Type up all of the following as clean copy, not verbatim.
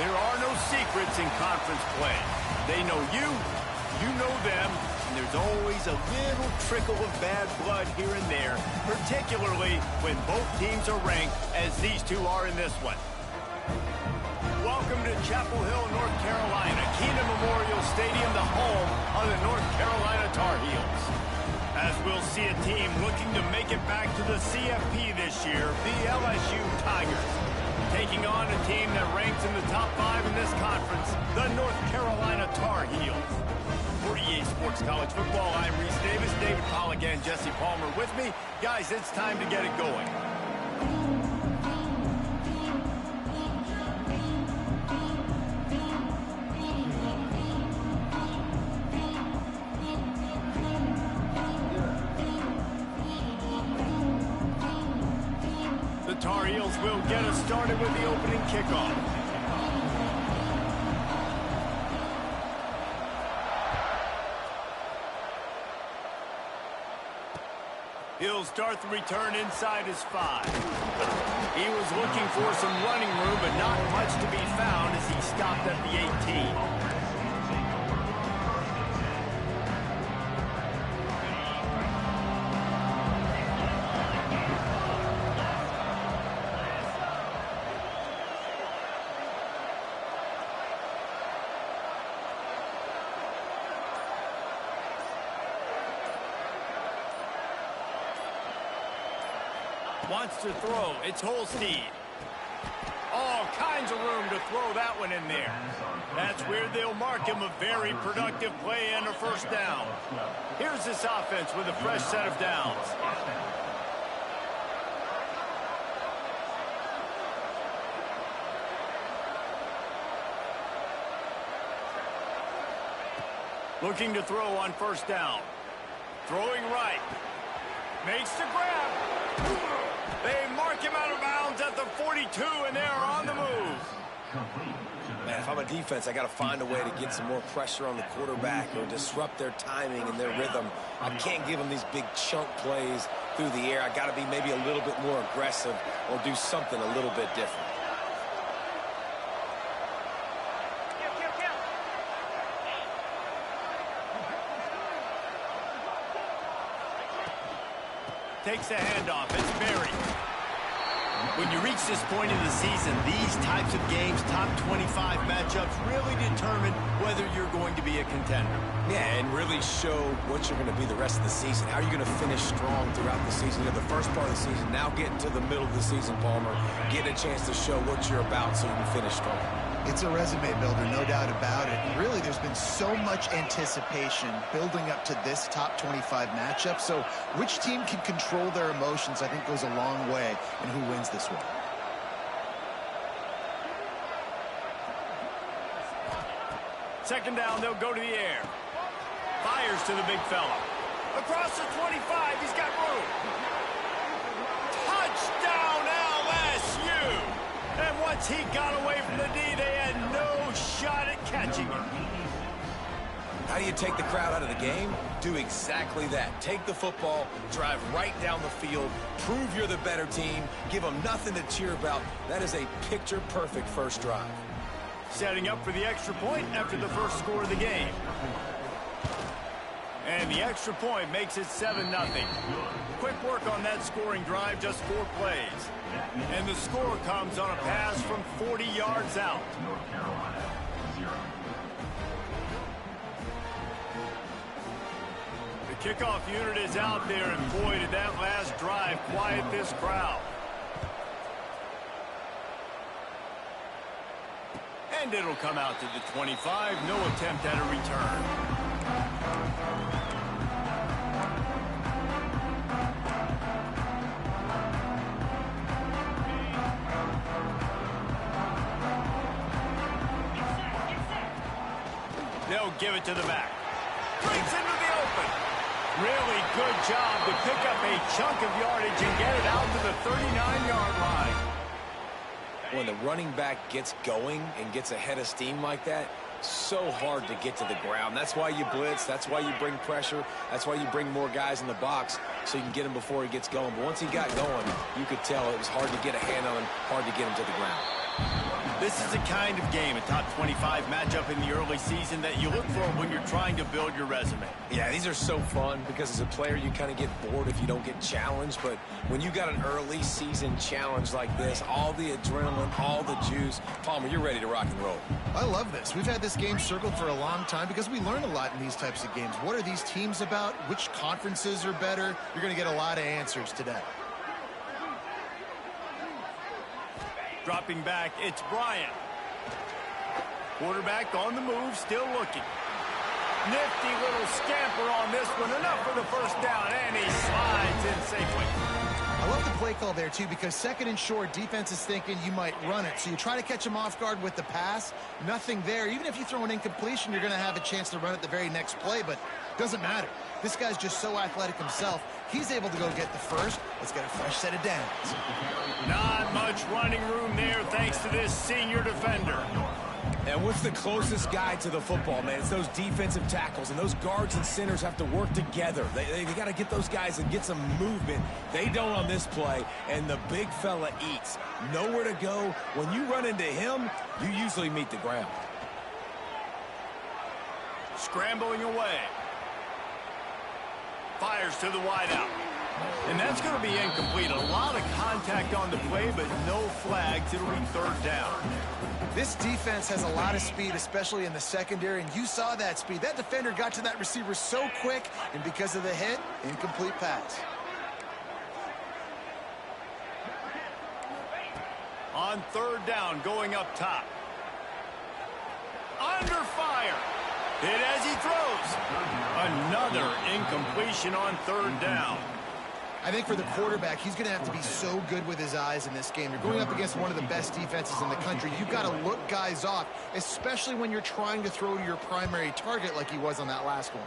There are no secrets in conference play. They know you, you know them, and there's always a little trickle of bad blood here and there, particularly when both teams are ranked, as these two are in this one. Welcome to Chapel Hill, North Carolina, Keenan Memorial Stadium, the home of the North Carolina Tar Heels. As we'll see a team looking to make it back to the CFP this year, the LSU Tigers, taking on a team that ranks in the top 5 in this conference, the North Carolina Tar Heels. For EA Sports College Football, I'm Reese Davis, David Pollack, and Jesse Palmer with me. Guys, it's time to get it going. The Tar Heels will get us started with the opening kickoff. He'll start the return inside his 5. He was looking for some running room, but not much to be found as he stopped at the 18. Wants to throw. It's Holstein. All kinds of room to throw that one in there. That's where they'll mark him a very productive play and a first down. Here's this offense with a fresh set of downs. Looking to throw on first down. Throwing right. Makes the grab. They mark him out of bounds at the 42, and they're on the move. Man, if I'm a defense, I got to find a way to get some more pressure on the quarterback or disrupt their timing and their rhythm. I can't give them these big chunk plays through the air. I got to be maybe a little bit more aggressive or do something a little bit different. Takes a handoff. It's Berry. When you reach this point in the season, these types of games, top 25 matchups, really determine whether you're going to be a contender. Yeah, and really show what you're going to be the rest of the season. How are you going to finish strong throughout the season? You know, the first part of the season, now getting to the middle of the season, Palmer, get a chance to show what you're about so you can finish strong. It's a resume builder, no doubt about it. And really, there's been so much anticipation building up to this top 25 matchup. So which team can control their emotions, I think, goes a long way in who wins this one. Second down, they'll go to the air. Fires to the big fella. Across the 25, he's got room. Touchdown, LSU! And once he got away from the D, they had no shot at catching him. How do you take the crowd out of the game? Do exactly that. Take the football, drive right down the field, prove you're the better team, give them nothing to cheer about. That is a picture-perfect first drive. Setting up for the extra point after the first score of the game. And the extra point makes it 7-0. Quick work on that scoring drive, just 4 plays. And the score comes on a pass from 40 yards out. The kickoff unit is out there, and boy, did that last drive quiet this crowd. And it'll come out to the 25. No attempt at a return. They'll give it to the back. Breaks into the open. Really good job to pick up a chunk of yardage and get it out to the 39-yard line. When the running back gets going and gets ahead of steam like that, so hard to get to the ground. That's why you blitz. That's why you bring pressure. That's why you bring more guys in the box so you can get him before he gets going. But once he got going, you could tell it was hard to get a hand on him, hard to get him to the ground. This is the kind of game, a top 25 matchup in the early season, that you look for when you're trying to build your resume. Yeah, these are so fun because as a player, you kind of get bored if you don't get challenged. But when you got an early season challenge like this, all the adrenaline, all the juice, Palmer, you're ready to rock and roll. I love this. We've had this game circled for a long time because we learn a lot in these types of games. What are these teams about? Which conferences are better? You're going to get a lot of answers today. Dropping back, it's Bryant. Quarterback on the move, still looking. Nifty little scamper on this one. Enough for the first down, and he slides in safely. I love the play call there, too, because second and short, defense is thinking you might run it. So you try to catch them off guard with the pass. Nothing there. Even if you throw an incompletion, you're going to have a chance to run it the very next play, but it doesn't matter. This guy's just so athletic himself. He's able to go get the first. Let's get a fresh set of downs. Not much running room there thanks to this senior defender. And what's the closest guy to the football, man? It's those defensive tackles, and those guards and centers have to work together. They got to get those guys and get some movement. They don't on this play, and the big fella eats. Nowhere to go. When you run into him, you usually meet the ground. Scrambling away. Fires to the wideout. And that's going to be incomplete. A lot of contact on the play, but no flags. It'll be third down. This defense has a lot of speed, especially in the secondary, and you saw that speed. That defender got to that receiver so quick, and because of the hit, incomplete pass. On third down, going up top. Under fire. Hit as he throws. Another incompletion on third down. I think for the quarterback, he's going to have to be so good with his eyes in this game. You're going up against one of the best defenses in the country. You've got to look guys off, especially when you're trying to throw to your primary target like he was on that last one.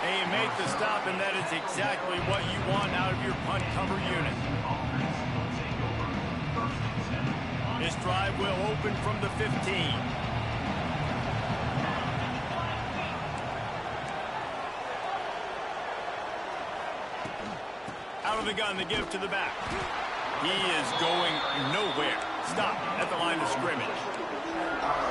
And you make the stop, and that is exactly what you want out of your punt cover unit. This drive will open from the 15. Out of the gun, the give to the back. He is going nowhere. Stop at the line of scrimmage.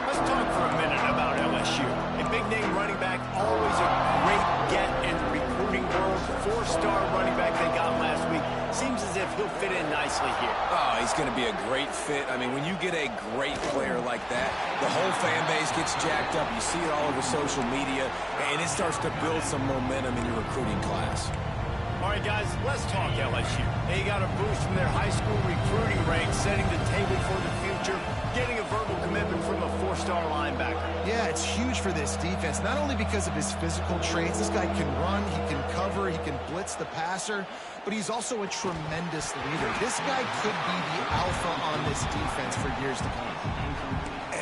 Let's talk for a minute about LSU. A big-name running back, always a great get in the recruiting world. Four-star running back they got last week. Seems as if he'll fit in nicely here. Oh, he's going to be a great fit. I mean, when you get a great player like that, the whole fan base gets jacked up. You see it all over social media, and it starts to build some momentum in your recruiting class. All right, guys, let's talk LSU. They got a boost from their high school recruiting ranks, setting the table for the future, getting a verbal commitment from a four-star linebacker. Yeah, it's huge for this defense, not only because of his physical traits. This guy can run, he can cover, he can blitz the passer, but he's also a tremendous leader. This guy could be the alpha on this defense for years to come.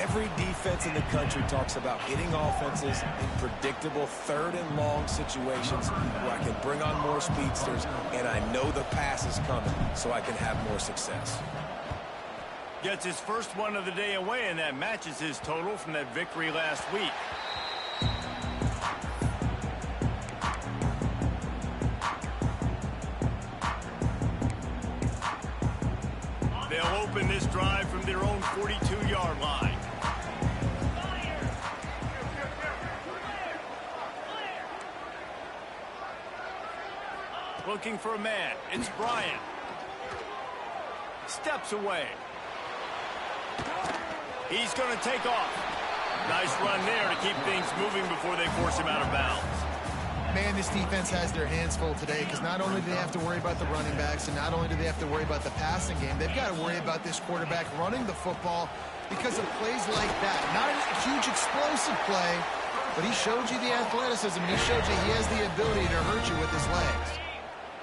Every defense in the country talks about getting offenses in predictable third and long situations where I can bring on more speedsters and I know the pass is coming so I can have more success. Gets his first one of the day away, and that matches his total from that victory last week. They'll open this drive from their own 42-yard line. Looking for a man. It's Bryant. Steps away. He's going to take off. Nice run there to keep things moving before they force him out of bounds. Man, this defense has their hands full today because not only do they have to worry about the running backs and not only do they have to worry about the passing game, they've got to worry about this quarterback running the football because of plays like that. Not a huge explosive play, but he showed you the athleticism. He showed you he has the ability to hurt you with his legs.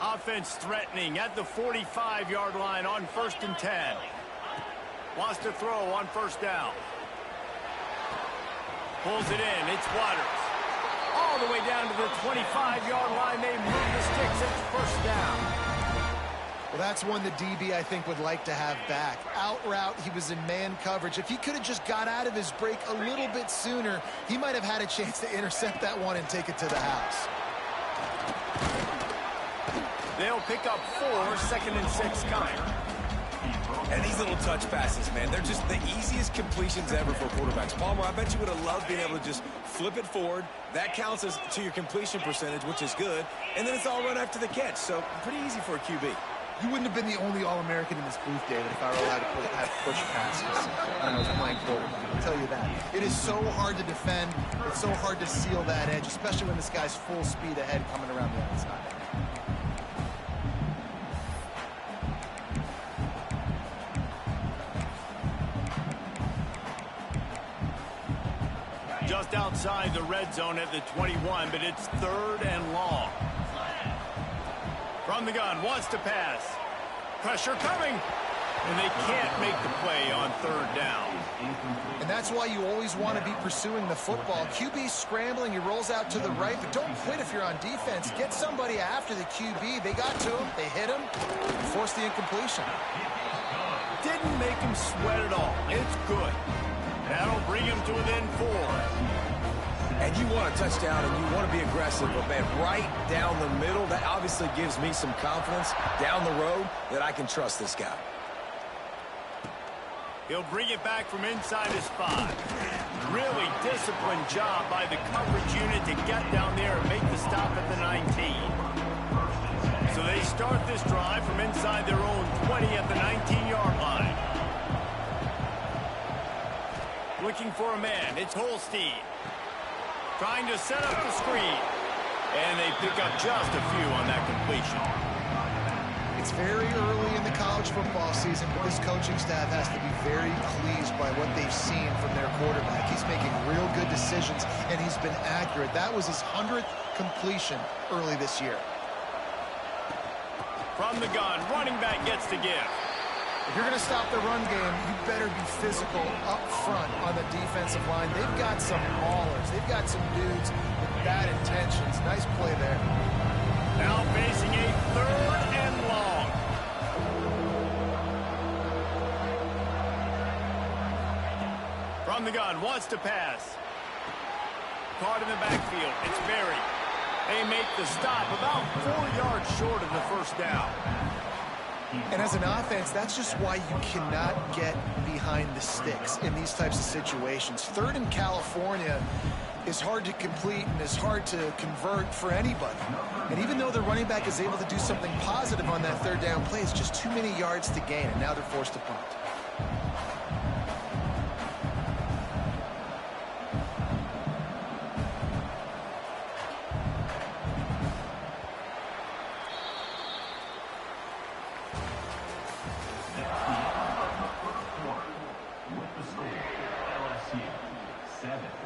Offense threatening at the 45-yard line on 1st and 10. Wants to throw on first down. Pulls it in. It's Waters. All the way down to the 25-yard line. They move the sticks. It's first down. Well, that's one the DB, I think, would like to have back. Out route, he was in man coverage. If he could have just got out of his break a little bit sooner, he might have had a chance to intercept that one and take it to the house. They'll pick up 4, 2nd and 6 coming. And these little touch passes, man, they're just the easiest completions ever for quarterbacks. Palmer, I bet you would have loved being able to just flip it forward. That counts as to your completion percentage, which is good. And then it's all run after the catch. So pretty easy for a QB. You wouldn't have been the only All-American in this booth, David, if I were allowed to have push passes when I was playing quarterback. I'll tell you that. It is so hard to defend. It's so hard to seal that edge, especially when this guy's full speed ahead coming around the outside. Just outside the red zone at the 21, but it's 3rd and long. From the gun, wants to pass. Pressure coming. And they can't make the play on 3rd down. And that's why you always want to be pursuing the football. QB's scrambling, he rolls out to the right, but don't quit if you're on defense. Get somebody after the QB. They got to him, they hit him, forced the incompletion. Didn't make him sweat at all. It's good. That'll bring him to within 4. And you want a touchdown and you want to be aggressive, but man, right down the middle, that obviously gives me some confidence down the road that I can trust this guy. He'll bring it back from inside his 5. Really disciplined job by the coverage unit to get down there and make the stop at the 19. So they start this drive from inside their own 20 at the 19-yard line. Looking for a man, it's Holstein. Trying to set up the screen. And they pick up just a few on that completion. It's very early in the college football season, but this coaching staff has to be very pleased by what they've seen from their quarterback. He's making real good decisions, and he's been accurate. That was his 100th completion early this year. From the gun, running back gets to give. If you're going to stop the run game, you better be physical up front on the defensive line. They've got some maulers. They've got some dudes with bad intentions. Nice play there. Now facing a 3rd and long. From the gun, wants to pass. Caught in the backfield. It's Berry. They make the stop about 4 yards short of the 1st down. And as an offense, that's just why you cannot get behind the sticks in these types of situations. 3rd in California is hard to complete and is hard to convert for anybody. And even though the running back is able to do something positive on that 3rd down play, it's just too many yards to gain, and now they're forced to punt.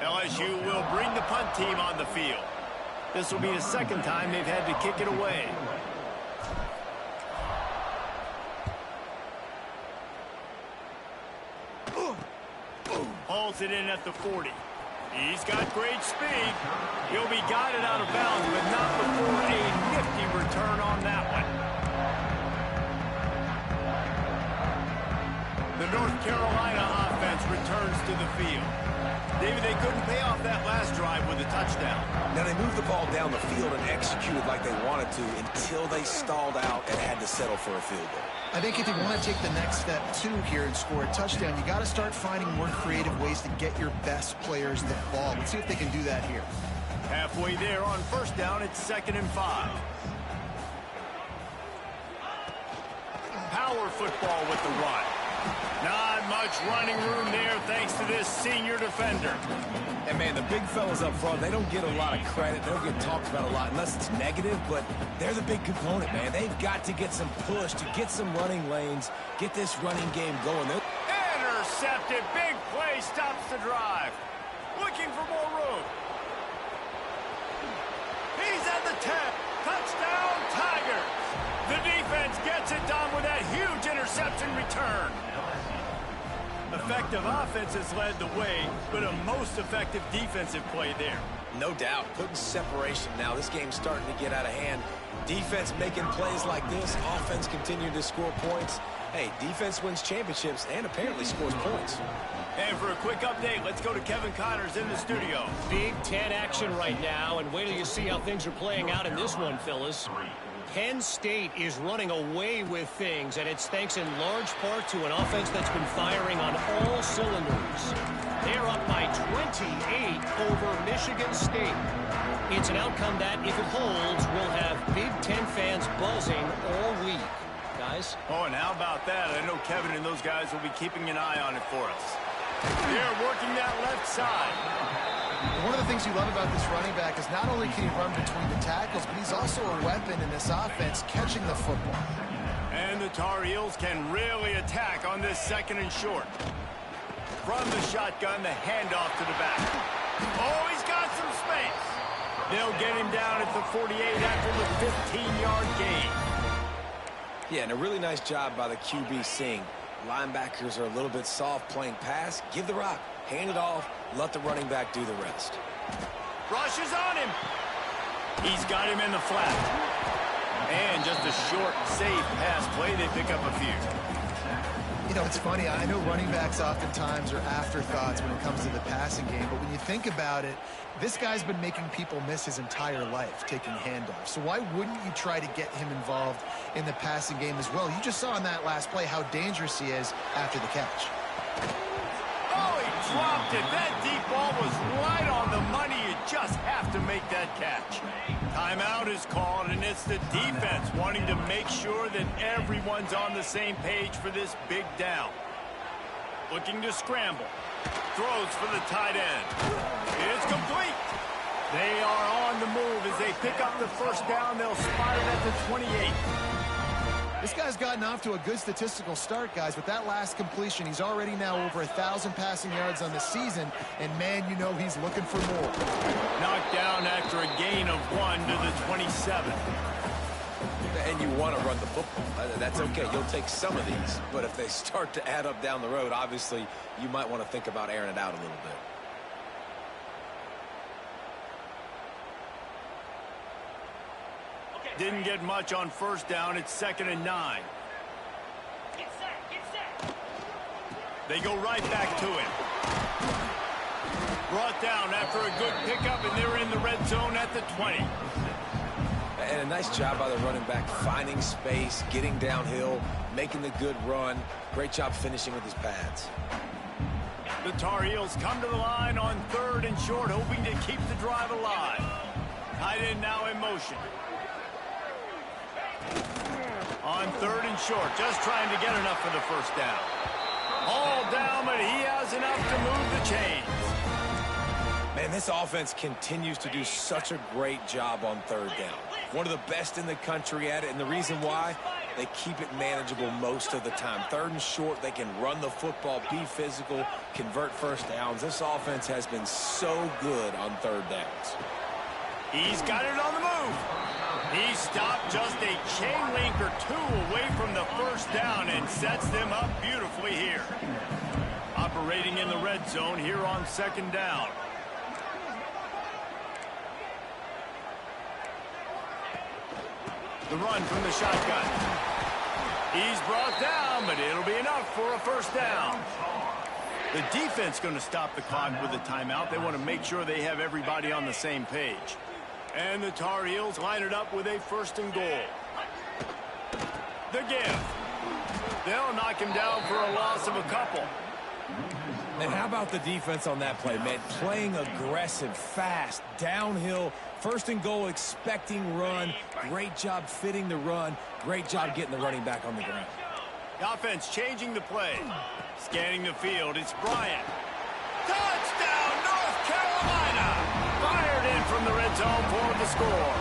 LSU will bring the punt team on the field. This will be the 2nd time they've had to kick it away. Hauls it in at the 40. He's got great speed. He'll be guided out of bounds, but not before a nifty return on that one. The North Carolina offense returns to the field. David, they couldn't pay off that last drive with a touchdown. Now, they moved the ball down the field and executed like they wanted to until they stalled out and had to settle for a field goal. I think if you want to take the next step, too, here and score a touchdown, you got to start finding more creative ways to get your best players the ball. Let's see if they can do that here. Halfway there on 1st down, it's 2nd and 5. Power football with the run. Not much running room there thanks to this senior defender. And, man, the big fellas up front, they don't get a lot of credit. They don't get talked about a lot unless it's negative, but they're the big component, man. They've got to get some push, to get some running lanes, get this running game going. Intercepted. Big play stops the drive. Looking for more room. He's at the 10. Touchdown, Tigers. The defense gets it done with that huge interception return. Effective offense has led the way, but a most effective defensive play there. No doubt. Putting separation now. This game's starting to get out of hand. Defense making plays like this. Offense continuing to score points. Hey, defense wins championships and apparently scores points. And for a quick update, let's go to Kevin Connors in the studio. Big Ten action right now, and wait till you see how things are playing out in this one, fellas. Penn State is running away with things, and it's thanks in large part to an offense that's been firing on all cylinders. They're up by 28 over Michigan State. It's an outcome that, if it holds, will have Big Ten fans buzzing all week. Guys? Oh, and how about that? I know Kevin and those guys will be keeping an eye on it for us. They're working that left side. One of the things you love about this running back is not only can he run between the tackles, but he's also a weapon in this offense catching the football. And the Tar Heels can really attack on this 2nd and short. From the shotgun, the handoff to the back. Oh, he's got some space. They'll get him down at the 48 after the 15-yard gain. Yeah, and a really nice job by the QB seeing. Linebackers are a little bit soft playing pass. Give the rock. Hand it off. Let the running back do the rest. Rush is on him. He's got him in the flat. And just a short, safe pass play. They pick up a few. You know, it's funny. I know running backs oftentimes are afterthoughts when it comes to the passing game. But when you think about it, this guy's been making people miss his entire life taking handoffs. So why wouldn't you try to get him involved in the passing game as well? You just saw in that last play how dangerous he is after the catch. Oh, he dropped it. That deep ball was right on the money. You just have to make that catch. Timeout is called, and it's the defense wanting to make sure that everyone's on the same page for this big down. Looking to scramble. Throws for the tight end. It's complete. They are on the move as they pick up the first down. They'll spot it at the 28. This guy's gotten off to a good statistical start, guys. With that last completion, he's already now over 1,000 passing yards on the season. And, man, you know he's looking for more. Knocked down after a gain of 1 to the 27. And you want to run the football. That's okay. You'll take some of these. But if they start to add up down the road, obviously, you might want to think about airing it out a little bit. Didn't get much on first down. It's 2nd and 9. Get set. They go right back to him. Brought down after a good pickup, and they're in the red zone at the 20. And a nice job by the running back, finding space, getting downhill, making the good run. Great job finishing with his pads. The Tar Heels come to the line on 3rd and short, hoping to keep the drive alive. Tight end now in motion. On 3rd and short, just trying to get enough for the first down. All down, but he has enough to move the chains. Man, this offense continues to do such a great job on 3rd down. One of the best in the country at it, and the reason why, they keep it manageable most of the time. 3rd and short, they can run the football, be physical, convert first downs. This offense has been so good on 3rd downs. He's got it on the move. He stopped just a chain link or 2 away from the first down and sets them up beautifully here. Operating in the red zone here on 2nd down. The run from the shotgun. He's brought down, but it'll be enough for a first down. The defense going to stop the clock with a timeout. They want to make sure they have everybody on the same page. And the Tar Heels line it up with a 1st and goal. The give. They'll knock him down for a loss of a couple. And how about the defense on that play, man? Playing aggressive, fast, downhill, 1st and goal, expecting run. Great job fitting the run. Great job getting the running back on the ground. The offense changing the play. Scanning the field, it's Bryant. Touchdown, North Carolina! Fired in from the red zone for the score.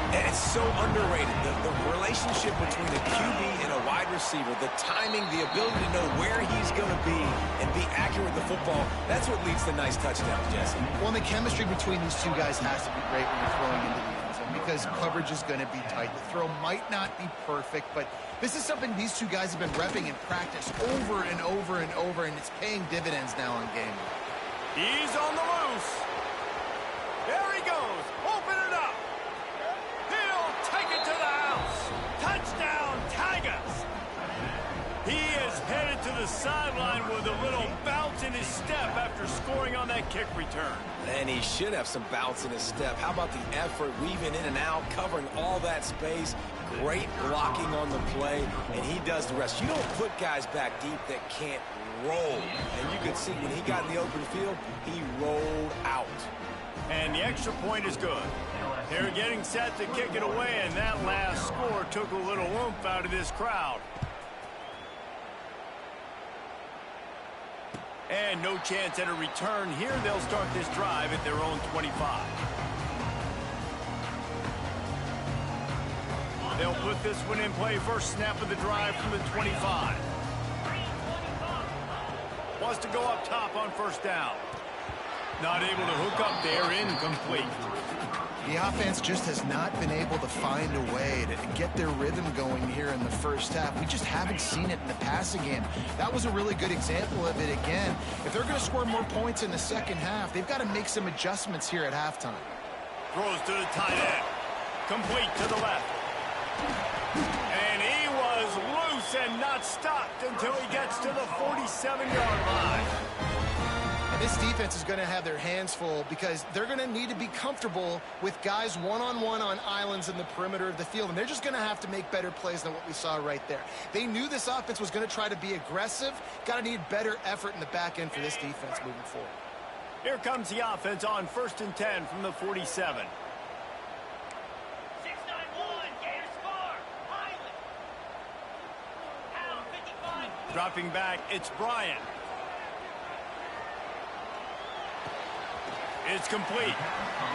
And it's so underrated. The relationship between a QB and a wide receiver, the timing, the ability to know where he's going to be and be accurate with the football, that's what leads to nice touchdowns, Jesse. Well, the chemistry between these two guys has to be great when you're throwing into the end zone because coverage is going to be tight. The throw might not be perfect, but this is something these two guys have been repping in practice over and over and over, and it's paying dividends now on game. He's on the loose. There he goes. Open it up. He'll take it to the house. Touchdown, Tigers. He is headed to the sideline with a little bounce bounce in his step after scoring on that kick return. And he should have some bounce in his step. How about the effort, weaving in and out, covering all that space. Great blocking on the play, and he does the rest. You don't put guys back deep that can't roll. And you can see when he got in the open field, he rolled out. And the extra point is good. They're getting set to kick it away, and that last score took a little oomph out of this crowd. And no chance at a return here. They'll start this drive at their own 25. They'll put this one in play. First snap of the drive from the 25. Wants to go up top on first down. Not able to hook up there, incomplete. The offense just has not been able to find a way to get their rhythm going here in the first half. We just haven't seen it in the passing game. That was a really good example of it again. If they're going to score more points in the second half, they've got to make some adjustments here at halftime. Throws to the tight end. Complete to the left. And he was loose and not stopped until he gets to the 47-yard line. And this defense is going to have their hands full because they're going to need to be comfortable with guys one-on-one on islands in the perimeter of the field. And they're just going to have to make better plays than what we saw right there. They knew this offense was going to try to be aggressive. Got to need better effort in the back end for this defense moving forward. Here comes the offense on 1st and 10 from the 47. Dropping back, it's Bryant. It's complete.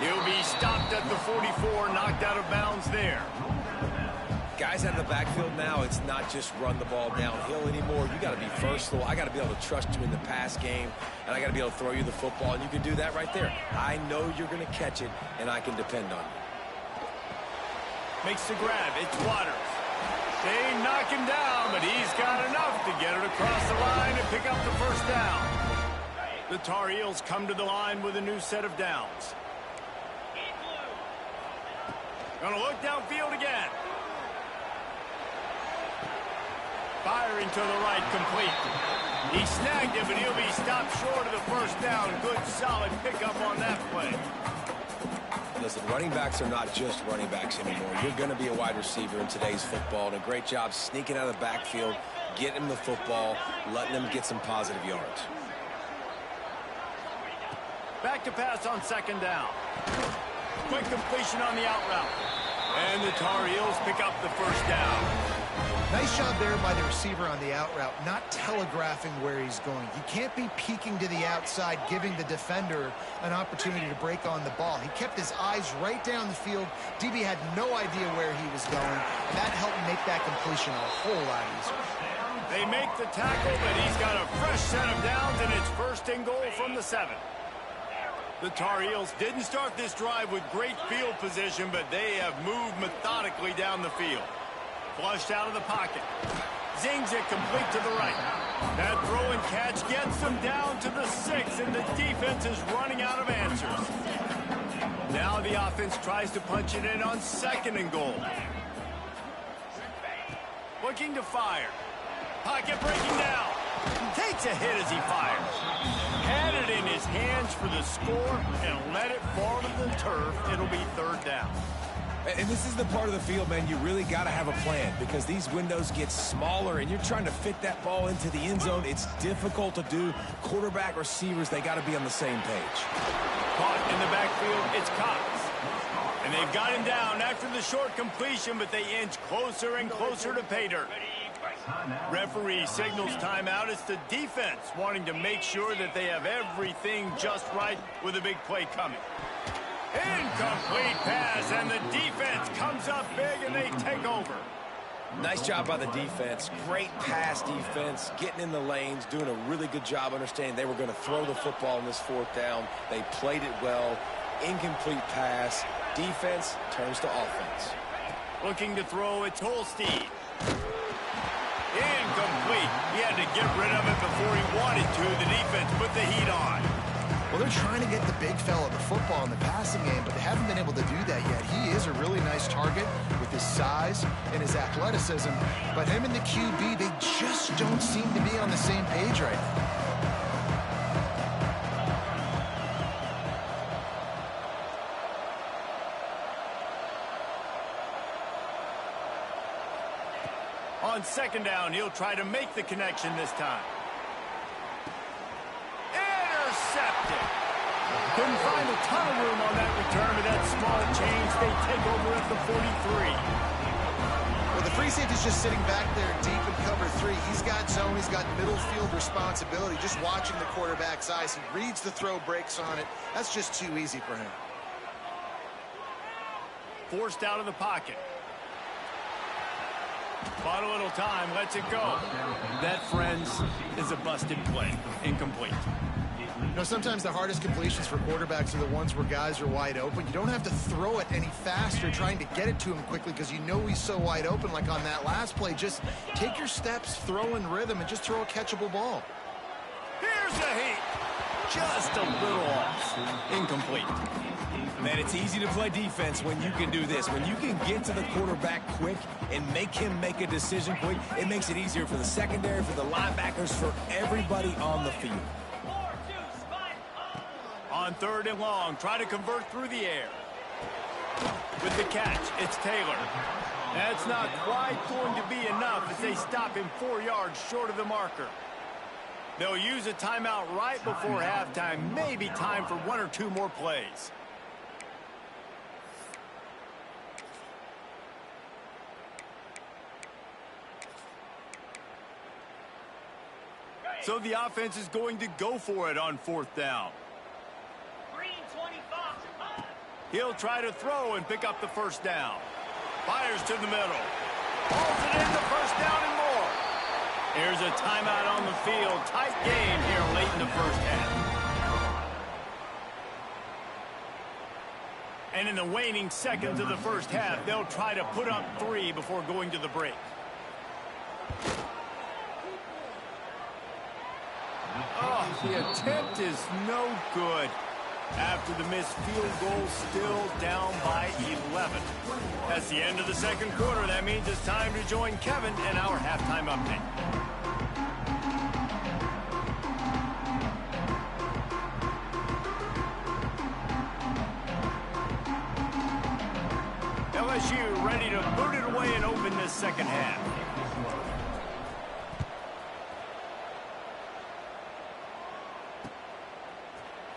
He'll be stopped at the 44, knocked out of bounds there. Guys out of the backfield now, it's not just run the ball downhill anymore. You got to be versatile. I got to be able to trust you in the pass game, and I got to be able to throw you the football, and you can do that right there. I know you're going to catch it, and I can depend on you. Makes the grab. It's Waters. They knock him down, but he's got enough to get it across the line and pick up the first down. The Tar Heels come to the line with a new set of downs. Gonna look downfield again. Firing to the right, complete. He snagged it, but he'll be stopped short of the first down. Good, solid pickup on that play. Listen, running backs are not just running backs anymore. You're going to be a wide receiver in today's football, and a great job sneaking out of the backfield, getting them the football, letting them get some positive yards. Back to pass on 2nd down. Quick completion on the out route. And the Tar Heels pick up the first down. Nice job there by the receiver on the out route, not telegraphing where he's going. You can't be peeking to the outside, giving the defender an opportunity to break on the ball. He kept his eyes right down the field. DB had no idea where he was going, and that helped make that completion a whole lot easier. They make the tackle, but he's got a fresh set of downs, and it's 1st and goal from the 7. The Tar Heels didn't start this drive with great field position, but they have moved methodically down the field. Flushed out of the pocket. Zings it complete to the right. That throw and catch gets them down to the 6, and the defense is running out of answers. Now the offense tries to punch it in on 2nd and goal. Looking to fire. Pocket breaking down. Takes a hit as he fires. Had it in his hands for the score and let it fall to the turf. It'll be 3rd down. And this is the part of the field, man, you really got to have a plan because these windows get smaller and you're trying to fit that ball into the end zone. It's difficult to do. Quarterback, receivers, they got to be on the same page. Caught in the backfield, it's Cox. And they've got him down after the short completion, but they inch closer and closer to pay dirt. Referee signals timeout. It's the defense wanting to make sure that they have everything just right with a big play coming. Incomplete pass, and the defense comes up big, and they take over. Nice job by the defense. Great pass defense, getting in the lanes, doing a really good job understanding they were going to throw the football in this 4th down. They played it well. Incomplete pass. Defense turns to offense. Looking to throw, it's Holstein. Incomplete. He had to get rid of it before he wanted to. The defense put the heat on. Well, they're trying to get the big fella the football in the passing game, but they haven't been able to do that yet. He is a really nice target with his size and his athleticism, but him and the QB, they just don't seem to be on the same page right now. On second down, he'll try to make the connection this time. Intercepted. Couldn't find a ton of room on that return with that small change. They take over at the 43. Well, the free safety's just sitting back there deep in cover 3. He's got zone. He's got middle field responsibility. Just watching the quarterback's eyes. He reads the throw, breaks on it. That's just too easy for him. Forced out of the pocket. Bought a little time, lets it go. That, friends, is a busted play. Incomplete. You know, sometimes the hardest completions for quarterbacks are the ones where guys are wide open. You don't have to throw it any faster trying to get it to him quickly because you know he's so wide open like on that last play. Just take your steps, throw in rhythm, and just throw a catchable ball. Here's a heat. Just a little off. Incomplete. Man, it's easy to play defense when you can do this. When you can get to the quarterback quick and make him make a decision quick, it makes it easier for the secondary, for the linebackers, for everybody on the field. On third and long, try to convert through the air. With the catch, it's Taylor. That's not quite going to be enough as they stop him 4 yards short of the marker. They'll use a timeout right before halftime. Maybe time for 1 or 2 more plays. So the offense is going to go for it on fourth down. Green 25. He'll try to throw and pick up the first down. Fires to the middle. Pulls it in the first down and more. Here's a timeout on the field. Tight game here late in the first half. And in the waning seconds of the first half, they'll try to put up 3 before going to the break. Oh, the attempt is no good. After the missed field goal, still down by 11. That's the end of the second quarter. That means it's time to join Kevin in our halftime update. LSU ready to boot it away and open this second half.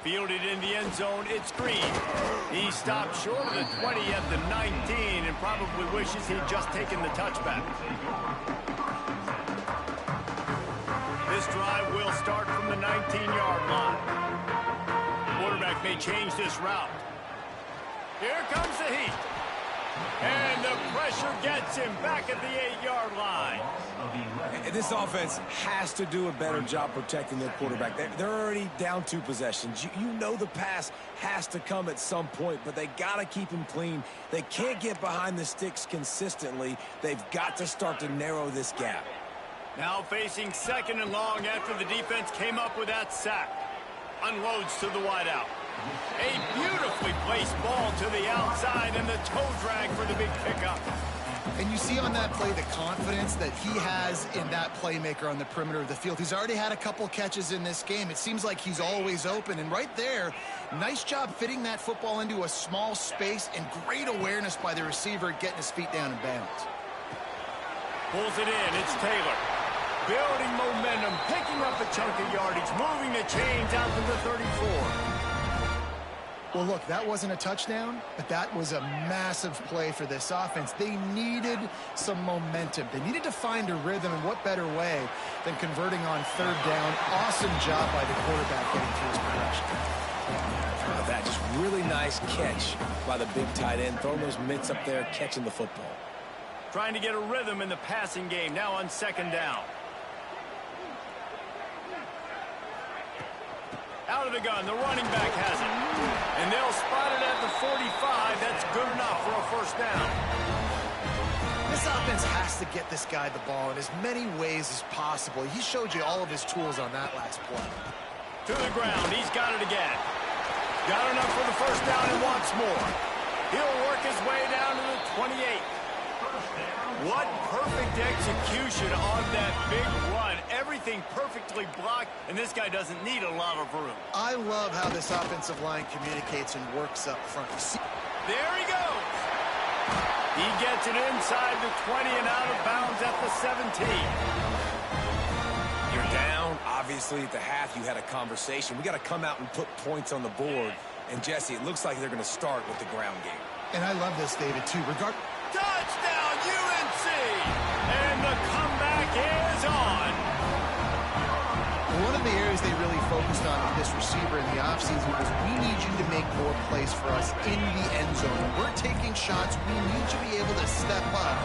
Fielded in the end zone, it's Green. He stopped short of the 20 at the 19 and probably wishes he'd just taken the touchback. This drive will start from the 19-yard line. Quarterback may change this route. Here comes the heat. And the pressure gets him back at the 8-yard line. This offense has to do a better job protecting their quarterback. They're already down 2 possessions. You know the pass has to come at some point, but they got to keep him clean. They can't get behind the sticks consistently. They've got to start to narrow this gap. Now facing second and long after the defense came up with that sack. Unloads to the wideout. A beautifully placed ball to the outside and the toe drag for the big pickup. And you see on that play the confidence that he has in that playmaker on the perimeter of the field. He's already had a couple catches in this game. It seems like he's always open. And right there, nice job fitting that football into a small space and great awareness by the receiver getting his feet down in bounds. Pulls it in. It's Taylor. Building momentum, picking up a chunk of yardage, moving the chains out to the 34. Well, look, that wasn't a touchdown, but that was a massive play for this offense. They needed some momentum. They needed to find a rhythm, and what better way than converting on third down. Awesome job by the quarterback getting through his progression. How about that? Just really nice catch by the big tight end. Throwing those mitts up there, catching the football. Trying to get a rhythm in the passing game, now on second down. Out of the gun, the running back has it. And they'll spot it at the 45. That's good enough for a first down. This offense has to get this guy the ball in as many ways as possible. He showed you all of his tools on that last play. To the ground, he's got it again. Got enough for the first down and wants more. He'll work his way down to the 28. What perfect execution on that big run. Everything perfectly blocked, and this guy doesn't need a lot of room. I love how this offensive line communicates and works up front. There he goes. He gets it inside the 20 and out of bounds at the 17. You're down. Obviously, at the half, you had a conversation. We got to come out and put points on the board. And, Jesse, it looks like they're going to start with the ground game. And I love this, David, too. Touchdown, UNC! And the comeback is on. One of the areas they really focused on with this receiver in the offseason was we need you to make more plays for us in the end zone. When we're taking shots, we need you to be able to step up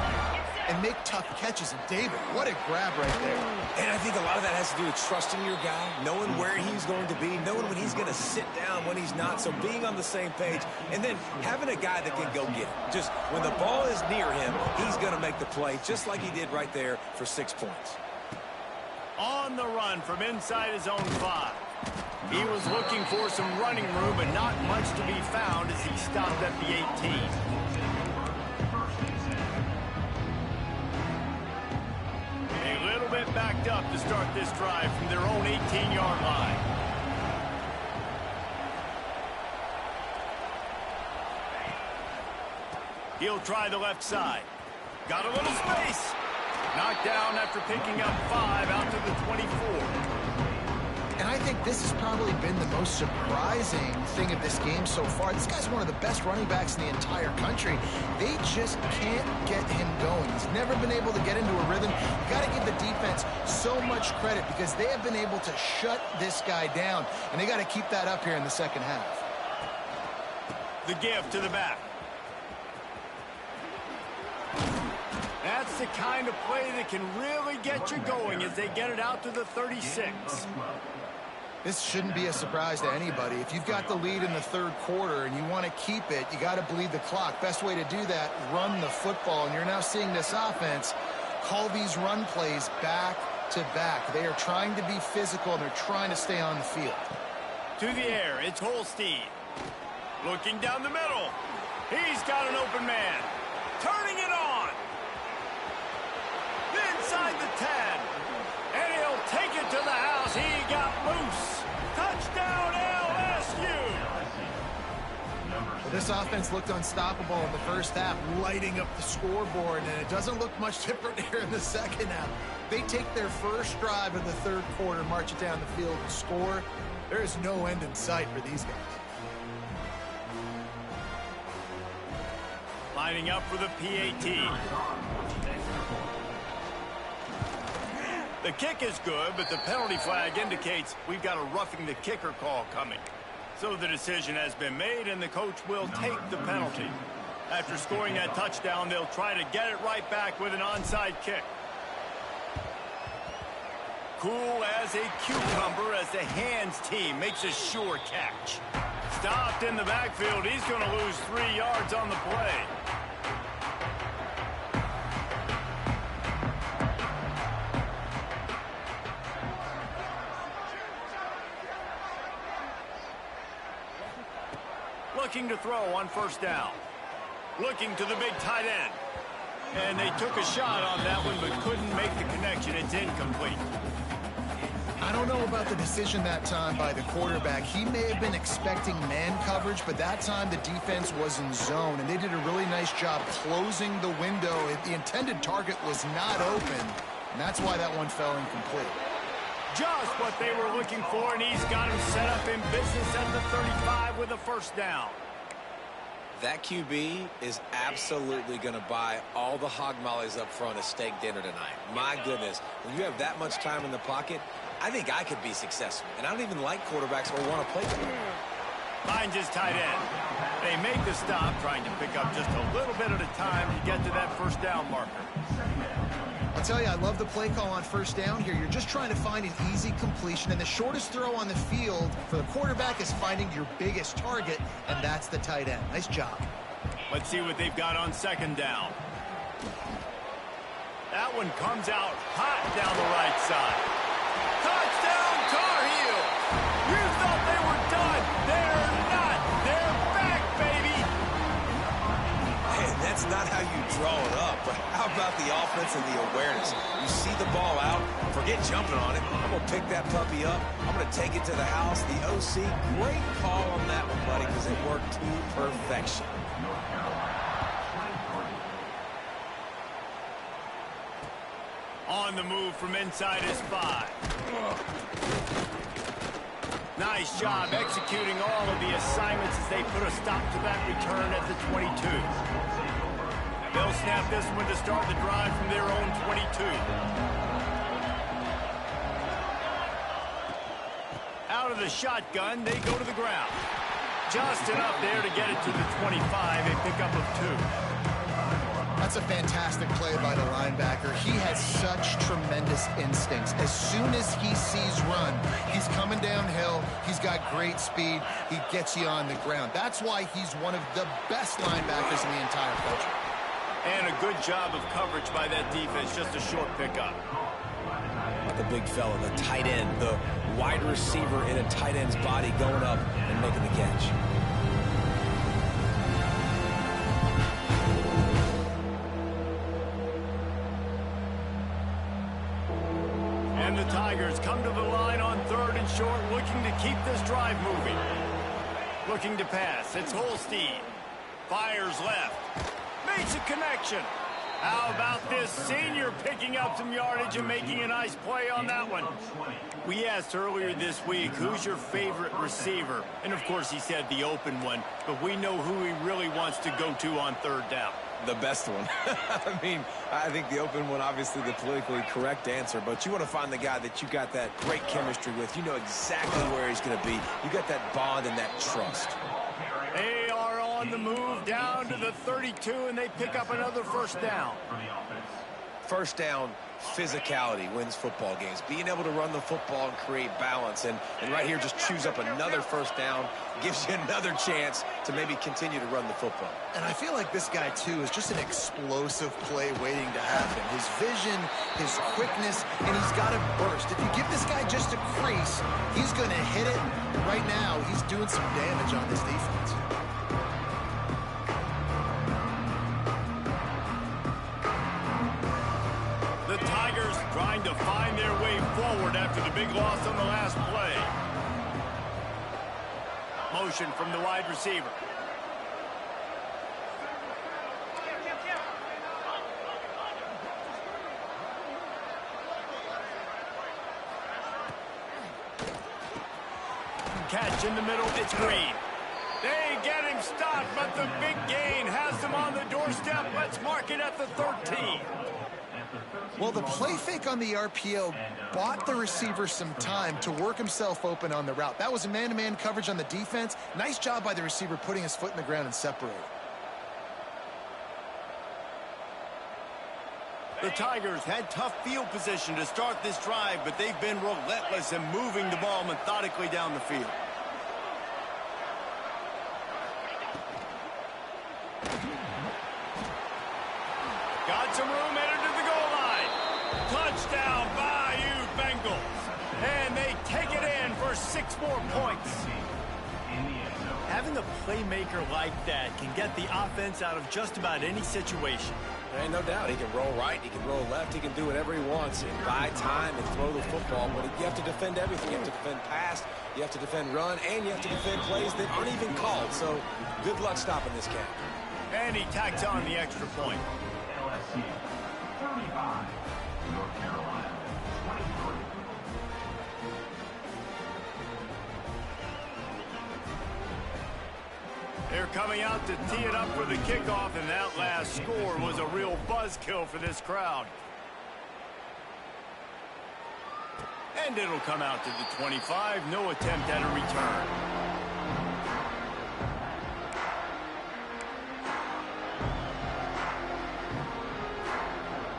and make tough catches. And David, what a grab right there. And I think a lot of that has to do with trusting your guy, knowing where he's going to be, knowing when he's going to sit down, when he's not, so being on the same page, and then having a guy that can go get it. Just when the ball is near him, he's going to make the play, just like he did right there for 6 points. On the run from inside his own 5. He was looking for some running room, but not much to be found as he stopped at the 18. A little bit backed up to start this drive from their own 18-yard line. He'll try the left side. Got a little space. Knocked down after picking up 5 out to the 24. And I think this has probably been the most surprising thing of this game so far. This guy's one of the best running backs in the entire country. They just can't get him going. He's never been able to get into a rhythm. You got to give the defense so much credit because they have been able to shut this guy down. And they got to keep that up here in the second half. The give to the back. That's the kind of play that can really get you going as they get it out to the 36. This shouldn't be a surprise to anybody. If you've got the lead in the third quarter and you want to keep it, you got to bleed the clock. Best way to do that, run the football. And you're now seeing this offense call these run plays back to back. They are trying to be physical, and they're trying to stay on the field. To the air, it's Holstein. Looking down the middle. He's got an open man. Turning it on. Inside the 10. And he'll take it to the house. He got loose. Touchdown, LSU. Well, this offense looked unstoppable in the first half, lighting up the scoreboard, and it doesn't look much different here in the second half. They take their first drive of the third quarter, march it down the field, and score. There is no end in sight for these guys. Lining up for the PAT. The kick is good, but the penalty flag indicates we've got a roughing the kicker call coming. So the decision has been made, and the coach will take the penalty. After scoring that touchdown, they'll try to get it right back with an onside kick. Cool as a cucumber as the hands team makes a sure catch. Stopped in the backfield. He's going to lose 3 yards on the play. Looking to throw on first down. Looking to the big tight end. And they took a shot on that one, but couldn't make the connection. It's incomplete. I don't know about the decision that time by the quarterback. He may have been expecting man coverage, but that time the defense was in zone, and they did a really nice job closing the window. The intended target was not open, and that's why that one fell incomplete. Just what they were looking for, and he's got him set up in business at the 35 with a first down. That QB is absolutely going to buy all the hog mollies up front at steak dinner tonight. My goodness, when you have that much time in the pocket, I think I could be successful. And I don't even like quarterbacks or want to play them. Finds his tight end. They make the stop, trying to pick up just a little bit at a time to get to that first down marker. I'll tell you, I love the play call on first down here. You're just trying to find an easy completion, and the shortest throw on the field for the quarterback is finding your biggest target, and that's the tight end. Nice job. Let's see what they've got on second down. That one comes out hot down the right side. Touchdown, Tar Heels! You thought they were done. They're not. They're back, baby! And that's not how you draw it up, but how about the offense and the awareness? You see the ball out, forget jumping on it. I'm going to pick that puppy up. I'm going to take it to the house. The OC, great call on that one, buddy, because it worked to perfection. On the move from inside his 5. Nice job executing all of the assignments as they put a stop to that return at the 22. They'll snap this one to start the drive from their own 22. Out of the shotgun, they go to the ground. Just enough there to get it to the 25, a pickup of 2. That's a fantastic play by the linebacker. He has such tremendous instincts. As soon as he sees run, he's coming downhill. He's got great speed. He gets you on the ground. That's why he's one of the best linebackers in the entire country. And a good job of coverage by that defense, just a short pickup. The big fella, the tight end, the wide receiver in a tight end's body going up and making the catch. And the Tigers come to the line on 3rd and short, looking to keep this drive moving. Looking to pass. It's Holstein. Fires left. Makes a connection. How about this senior picking up some yardage and making a nice play on that one? We asked earlier this week, who's your favorite receiver? And, of course, he said the open one. But we know who he really wants to go to on 3rd down. The best one. I mean, I think the open one, obviously the politically correct answer, but you want to find the guy that you got that great chemistry with. You know exactly where he's going to be. You got that bond and that trust. They are on the move down to the 32, and they pick up another 1st down. First down, physicality wins football games. Being able to run the football and create balance. And right here, just choose up another 1st down. Gives you another chance to maybe continue to run the football. And I feel like this guy, too, is just an explosive play waiting to happen. His vision, his quickness, and he's got a burst. If you give this guy just a crease, he's going to hit it. Right now, he's doing some damage on this defense. The Tigers trying to find their way forward after the big loss on the last play. Motion from the wide receiver. Catch in the middle, it's Green. They get him stopped, but the big gain has them on the doorstep. Let's mark it at the 13. Well, the play fake on the RPO bought the receiver some time to work himself open on the route. That was a man-to-man coverage on the defense. Nice job by the receiver putting his foot in the ground and separating. The Tigers had tough field position to start this drive, but they've been relentless in moving the ball methodically down the field. Got some room, headed to the goal line. Touchdown, Bayou Bengals. And they take it in for 6 more points. Having a playmaker like that can get the offense out of just about any situation. There ain't no doubt. He can roll right, he can roll left, he can do whatever he wants and buy time and throw the football. But you have to defend everything. You have to defend pass, you have to defend run, and you have to defend plays that aren't even called. So good luck stopping this cat. And he tacks on the extra point. LSU, 35, North Carolina, 23. They're coming out to tee it up for the kickoff, and that last score was a real buzzkill for this crowd. And it'll come out to the 25. No attempt at a return.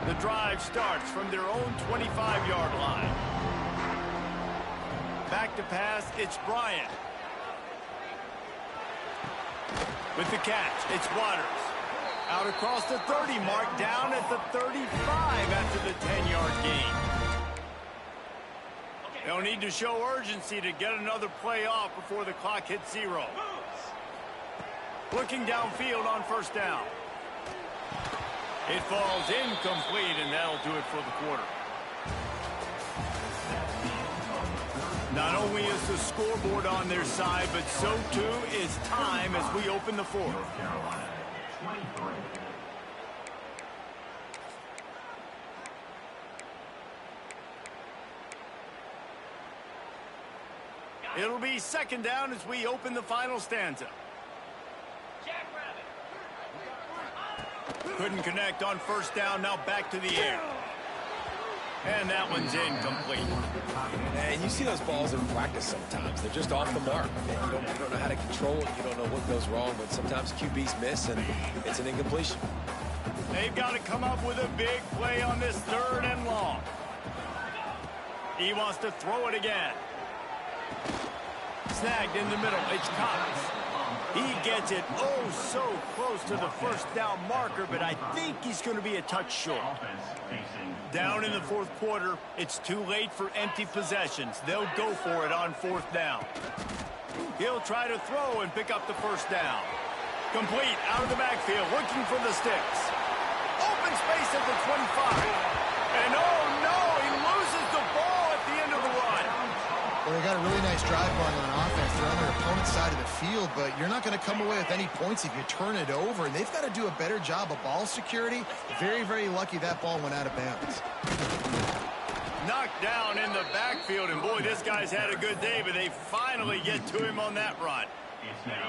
The drive starts from their own 25-yard line. Back to pass, it's Bryant. With the catch, it's Waters. Out across the 30 mark, down at the 35 after the 10-yard gain. They'll need to show urgency to get another play off before the clock hits 0. Looking downfield on first down. It falls incomplete, and that'll do it for the quarter. Not only is the scoreboard on their side, but so too is time as we open the fourth. North Carolina, 23. It'll be second down as we open the final stanza. Couldn't connect on first down. Now back to the air. And that one's incomplete. And you see those balls in practice sometimes. They're just off the mark. And you don't know how to control it. You don't know what goes wrong. But sometimes QBs miss, and it's an incompletion. They've got to come up with a big play on this 3rd and long. He wants to throw it again. Snagged in the middle. It's Cox. He gets it oh so close to the first down marker, but I think he's going to be a touch short. Down in the 4th quarter, it's too late for empty possessions. They'll go for it on 4th down. He'll try to throw and pick up the first down. Complete out of the backfield, looking for the sticks. Open space at the 25. And oh no, he loses the ball at the end of the run. Well, they got a really nice drive going on offense. They're on their opponent's side of the field, but you're not going to come away with any points if you turn it over, and they've got to do a better job of ball security. Very, very lucky that ball went out of bounds. Knocked down in the backfield, and boy, this guy's had a good day, but they finally get to him on that run.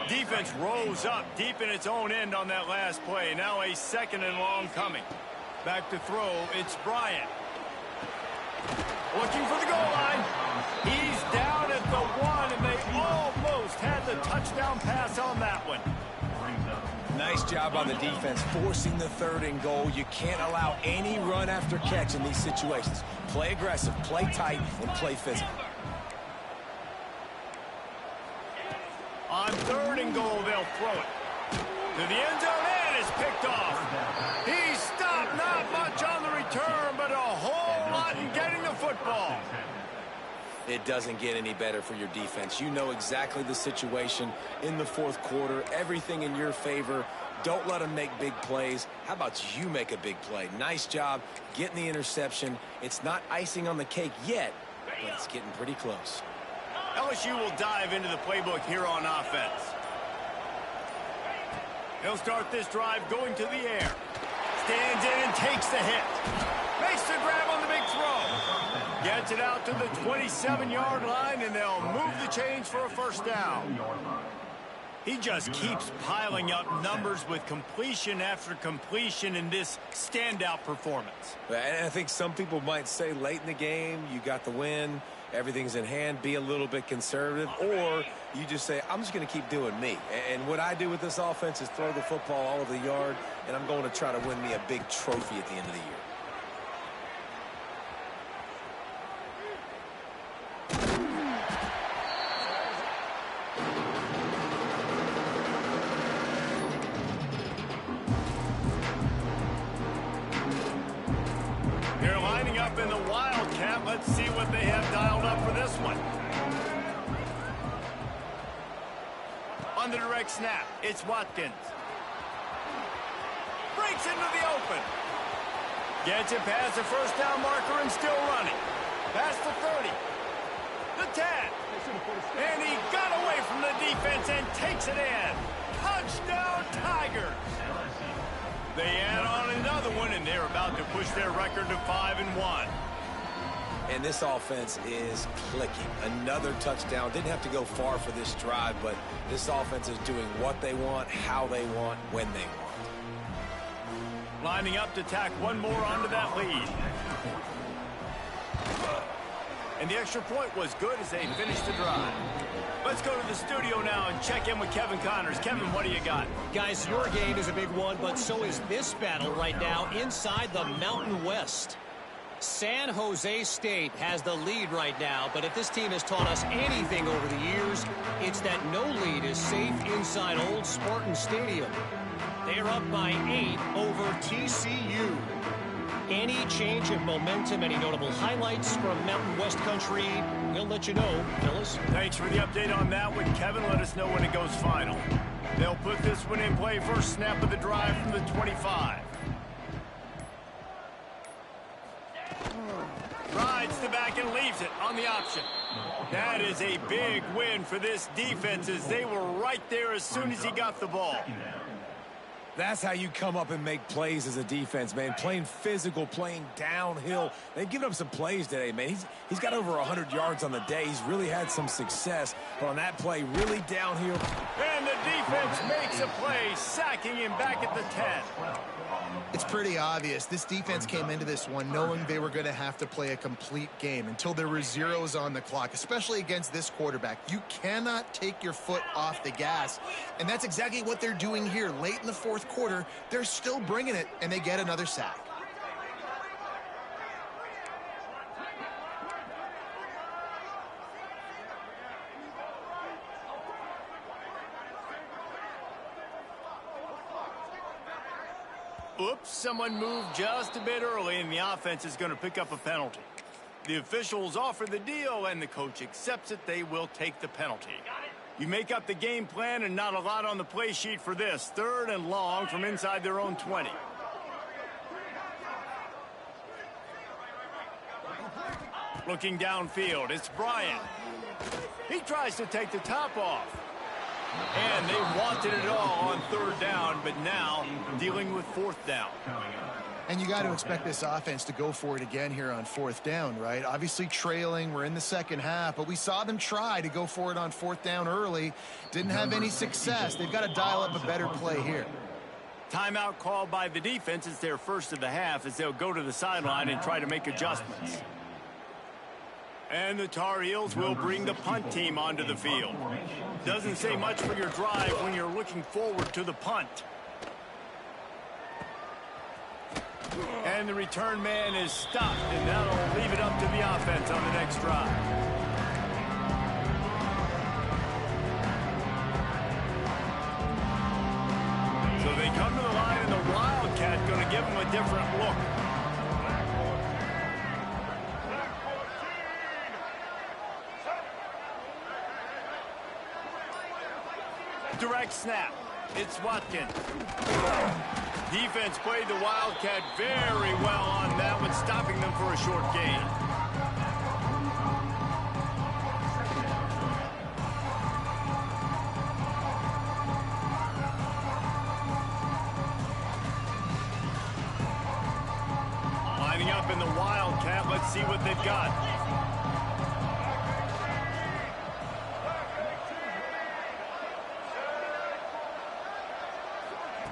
Defense rolls up deep in its own end on that last play. Now a 2nd and long coming. Back to throw, it's Bryant. Looking for the goal line. He's down at the 1, and they almost had the touchdown pass on that one. Nice job on the defense, forcing the 3rd and goal. You can't allow any run after catch in these situations. Play aggressive, play tight, and play physical. On 3rd and goal, they'll throw it. To the end zone, and it's picked off. He stopped, not much on the return, but a whole lot in getting the football. It doesn't get any better for your defense. You know exactly the situation in the 4th quarter. Everything in your favor. Don't let them make big plays. How about you make a big play? Nice job getting the interception. It's not icing on the cake yet, but it's getting pretty close. LSU will dive into the playbook here on offense. He'll start this drive going to the air. Stands in and takes the hit. Makes the grab on the big throw. Gets it out to the 27-yard line, and they'll move the chains for a first down. He just keeps piling up numbers with completion after completion in this standout performance. And I think some people might say late in the game, you got the win, everything's in hand, be a little bit conservative, or you just say, I'm just going to keep doing me. And what I do with this offense is throw the football all over the yard, and I'm going to try to win me a big trophy at the end of the year. In the Wildcat, let's see what they have dialed up for this one. On the direct snap, it's Watkins. Breaks into the open. Gets it past the first down marker and still running. Past the 30. The 10. And he got away from the defense and takes it in. Touchdown, Tigers. They add on another one, and they're about to push their record to 5-1. And this offense is clicking. Another touchdown. Didn't have to go far for this drive, but this offense is doing what they want, how they want, when they want. Lining up to tack one more onto that lead. And the extra point was good as they finished the drive. Let's go to the studio now and check in with Kevin Connors. Kevin, what do you got? Guys, your game is a big one, but so is this battle right now inside the Mountain West. San Jose State has the lead right now, but if this team has taught us anything over the years, it's that no lead is safe inside Old Spartan Stadium. They're up by 8 over TCU. Any change of momentum, any notable highlights from Mountain West country, we'll let you know, fellas. Thanks for the update on that one, Kevin. Let us know when it goes final. They'll put this one in play. First snap of the drive from the 25. Rides the back and leaves it on the option. That is a big win for this defense as they were right there as soon as he got the ball. That's how you come up and make plays as a defense, man. Playing physical, playing downhill. They've given up some plays today, man. He's got over 100 yards on the day. He's really had some success. But on that play, really downhill. And the defense makes a play, sacking him back at the 10. It's pretty obvious. This defense came into this one knowing they were going to have to play a complete game until there were zeros on the clock, especially against this quarterback. You cannot take your foot off the gas, and that's exactly what they're doing here. Late in the fourth quarter, they're still bringing it, and they get another sack. Oops, someone moved just a bit early, and the offense is going to pick up a penalty. The officials offer the deal, and the coach accepts it. They will take the penalty. You make up the game plan, and not a lot on the play sheet for this. 3rd and long from inside their own 20. Looking downfield, it's Bryant. He tries to take the top off. And they wanted it all on 3rd down, but now dealing with 4th down. And you got to expect this offense to go for it again here on 4th down, right? Obviously trailing, we're in the second half, but we saw them try to go for it on 4th down early. Didn't have any success. They've got to dial up a better play here. Timeout called by the defense. It's their first of the half as they'll go to the sideline and try to make adjustments. And the Tar Heels will bring the punt team onto the field. Doesn't say much for your drive when you're looking forward to the punt. And the return man is stopped, and that'll leave it up to the offense on the next drive. So they come to the line, and the Wildcat going to give them a different look. Direct snap. It's Watkins. Defense played the Wildcat very well on that one, stopping them for a short gain. Lining up in the Wildcat. Let's see what they've got.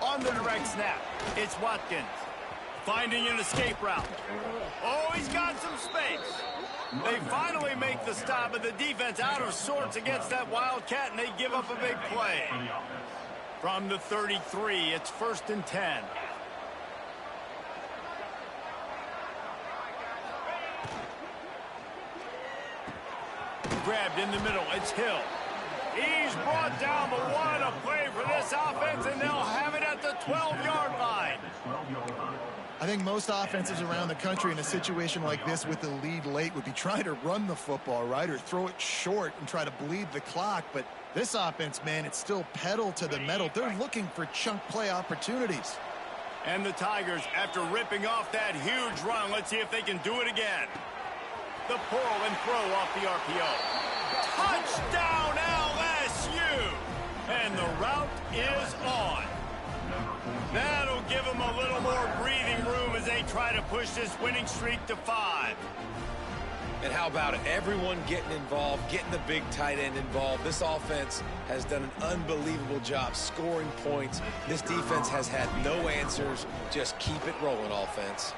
On the direct snap, it's Watkins. Finding an escape route. Oh, he's got some space. They finally make the stop, but the defense out of sorts against that Wildcat, and they give up a big play. From the 33, it's 1st and 10. Grabbed in the middle, it's Hill. He's brought down, but what a play for this offense, and they'll have it at the 12-yard line. I think most offenses around the country in a situation like this with the lead late would be trying to run the football, right, or throw it short and try to bleed the clock. But this offense, man, it's still pedal to the metal. They're looking for chunk play opportunities. And the Tigers, after ripping off that huge run, let's see if they can do it again. The pull and throw off the RPO. Touchdown, LSU! And the route is on. That'll give them a little more breathing room as they try to push this winning streak to 5. And how about it? Everyone getting involved, getting the big tight end involved. This offense has done an unbelievable job scoring points. This defense has had no answers. Just keep it rolling, offense.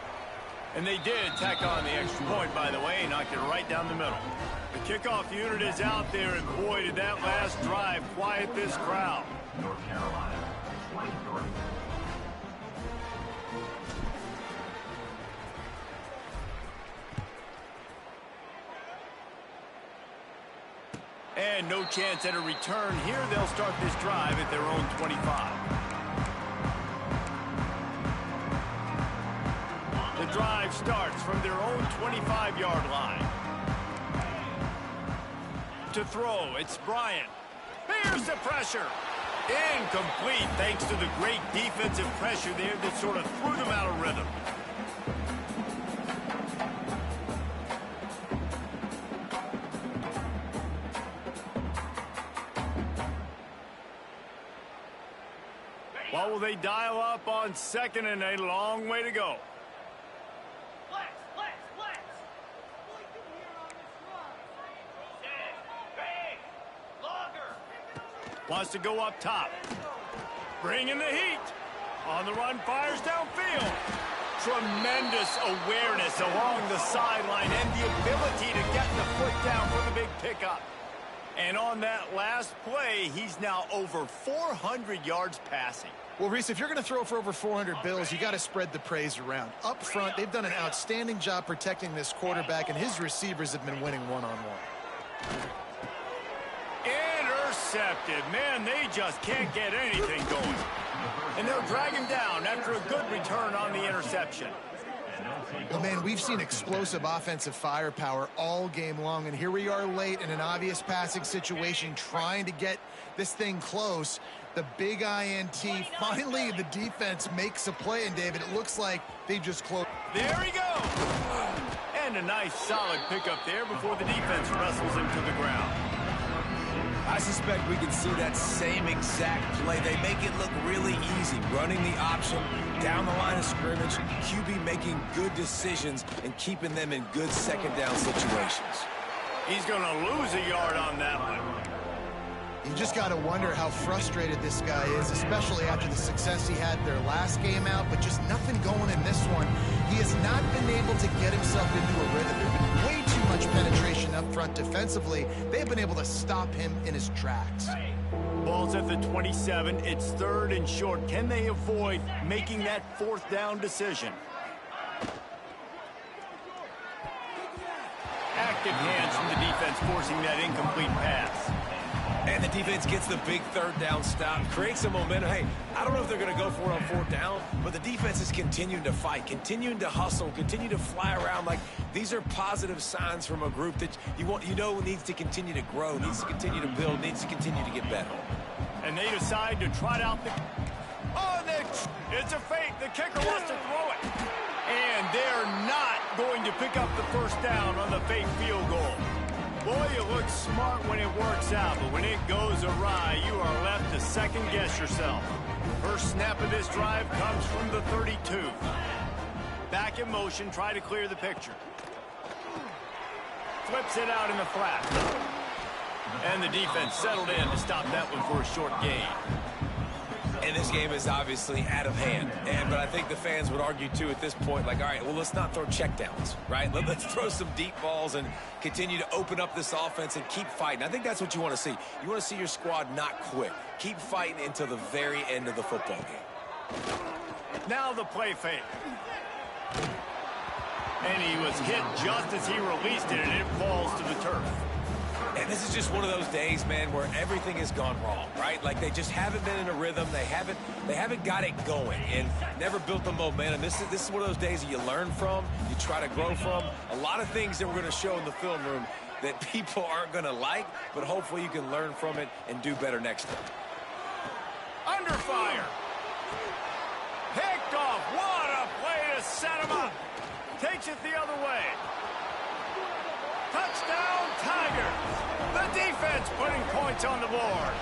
And they did tack on the extra point, by the way, and knocked it right down the middle. The kickoff unit is out there, and boy, did that last drive quiet this crowd. North Carolina, 23. And no chance at a return here. They'll start this drive at their own 25. The drive starts from their own 25-yard line. To throw, it's Bryant. Here's the pressure. Incomplete thanks to the great defensive pressure there that sort of threw them out of rhythm. What will they dial up on second and a long way to go? Flex. Big. Longer. Wants to go up top. Bringing the heat. On the run, fires downfield. Tremendous awareness along the sideline and the ability to get the foot down for the big pickup. And on that last play, he's now over 400 yards passing. Well, Reese, if you're going to throw for over 400 bills, you got to spread the praise around. Up front, they've done an outstanding job protecting this quarterback, and his receivers have been winning one-on-one. Intercepted. Man, they just can't get anything going. And they'll drag him down after a good return on the interception. Well, man, we've seen explosive offensive firepower all game long, and here we are late in an obvious passing situation trying to get this thing close. The big INT. Finally, the defense makes a play, and David, it looks like they just closed. There he goes. And a nice solid pickup there before the defense wrestles him to the ground. I suspect we can see that same exact play. They make it look really easy, running the option down the line of scrimmage, QB making good decisions and keeping them in good second down situations. He's going to lose a yard on that one. You just got to wonder how frustrated this guy is, especially after the success he had their last game out, but just nothing going in this one. He has not been able to get himself into a rhythm. There's been way too much penetration up front defensively. They've been able to stop him in his tracks. Ball's at the 27. It's third and short. Can they avoid making that fourth down decision? Active hands from the defense forcing that incomplete pass. And the defense gets the big third down stop, creates some momentum. Hey, I don't know if they're going to go for it on fourth down, but the defense is continuing to fight, continuing to hustle, continue to fly around. Like, these are positive signs from a group that you know needs to continue to grow, needs to continue to build, needs to continue to get better. And they decide to trot out the... Oh, it's a fake. The kicker wants to throw it. And they're not going to pick up the first down on the fake field goal. Boy, you look smart when it works out, but when it goes awry, you are left to second-guess yourself. First snap of this drive comes from the 32. Back in motion, try to clear the picture. Flips it out in the flat. And the defense settled in to stop that one for a short gain. And this game is obviously out of hand. But I think the fans would argue, too, at this point, like, all right, well, let's not throw checkdowns, right? Let's throw some deep balls and continue to open up this offense and keep fighting. I think that's what you want to see. You want to see your squad not quit. Keep fighting until the very end of the football game. Now the play fake. And he was hit just as he released it, and it falls to the turf. And this is just one of those days, man, where everything has gone wrong, right? Like, they just haven't been in a rhythm. They haven't got it going and never built the momentum. This is one of those days that you learn from, you try to grow from. A lot of things that we're going to show in the film room that people aren't going to like, but hopefully you can learn from it and do better next time. Under fire. Picked off. What a play to set him up. Takes it the other way. Touchdown, Tigers. The defense putting points on the board.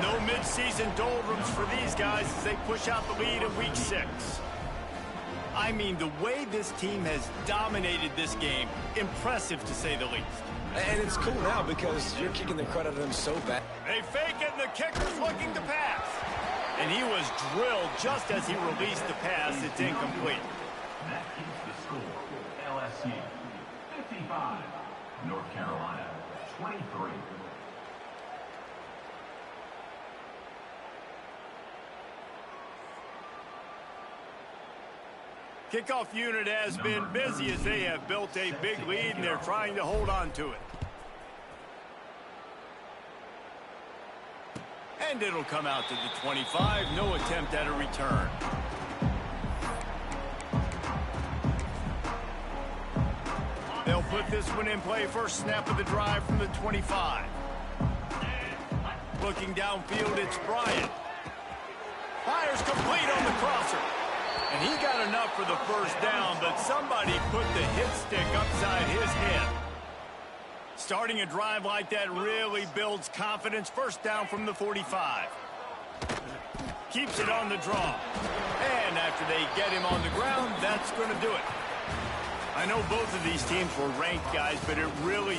No midseason doldrums for these guys as they push out the lead in Week 6. I mean, the way this team has dominated this game, impressive to say the least. And it's cool now because you're kicking the crud out of them so bad. They fake it, and the kicker's looking to pass. And he was drilled just as he released the pass. It's incomplete. That keeps the score. LSU 55, North Carolina 23. Kickoff unit has been busy as they have built a big lead, and they're trying to hold on to it. And it'll come out to the 25. No attempt at a return. They'll put this one in play. First snap of the drive from the 25. Looking downfield, it's Bryant. Fires complete on the crosser. And he got enough for the first down, but somebody put the hit stick upside his head. Starting a drive like that really builds confidence. First down from the 45. Keeps it on the draw. And after they get him on the ground, that's going to do it. I know both of these teams were ranked, guys, but it really